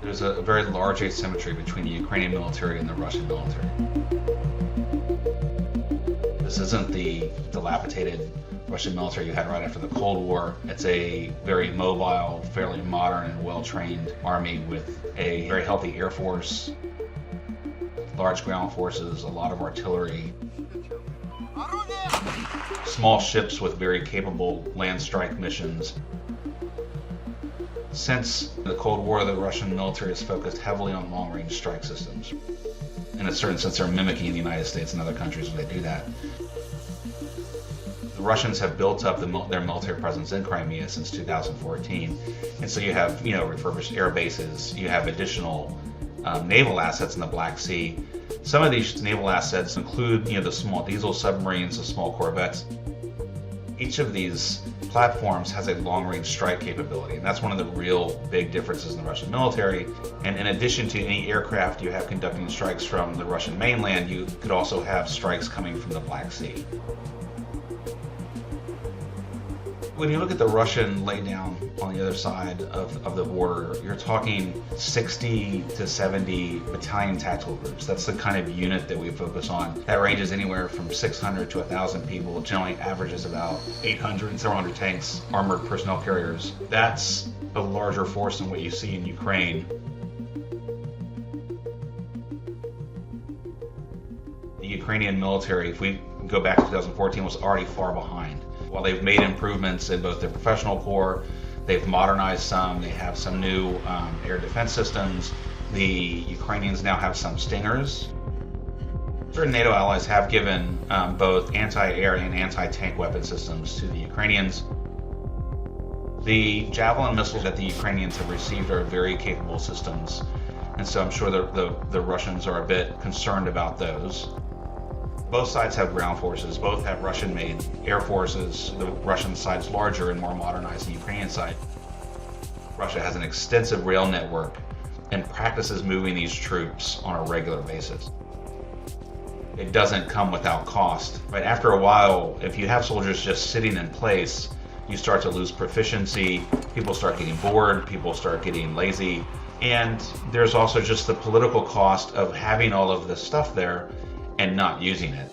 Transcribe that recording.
There's a very large asymmetry between the Ukrainian military and the Russian military. This isn't the dilapidated Russian military you had right after the Cold War. It's a very mobile, fairly modern and well-trained army with a very healthy air force, large ground forces, a lot of artillery, small ships with very capable land strike missions. Since the Cold War, the Russian military has focused heavily on long-range strike systems. In a certain sense, they're mimicking the United States and other countries when they do that. The Russians have built up their military presence in Crimea since 2014, and so you have, refurbished air bases. You have additional naval assets in the Black Sea. Some of these naval assets include, the small diesel submarines, the small corvettes. Each of these platforms has a long-range strike capability, and that's one of the real big differences in the Russian military. And in addition to any aircraft you have conducting strikes from the Russian mainland, you could also have strikes coming from the Black Sea. When you look at the Russian laydown on the other side of the border, you're talking 60 to 70 battalion tactical groups. That's the kind of unit that we focus on. That ranges anywhere from 600 to 1,000 people, generally averages about 800 and several hundred tanks, armored personnel carriers. That's a larger force than what you see in Ukraine. The Ukrainian military, if we go back to 2014, was already far behind. While they've made improvements in both their professional corps, they've modernized some, they have some new air defense systems. The Ukrainians now have some Stingers. Certain NATO allies have given both anti-air and anti-tank weapon systems to the Ukrainians. The Javelin missiles that the Ukrainians have received are very capable systems, and so I'm sure the Russians are a bit concerned about those. Both sides have ground forces, both have Russian-made air forces. The Russian side's larger and more modernized than the Ukrainian side. Russia has an extensive rail network and practices moving these troops on a regular basis. It doesn't come without cost. Right? After a while, if you have soldiers just sitting in place, you start to lose proficiency, people start getting bored, people start getting lazy, and there's also just the political cost of having all of this stuff there and not using it.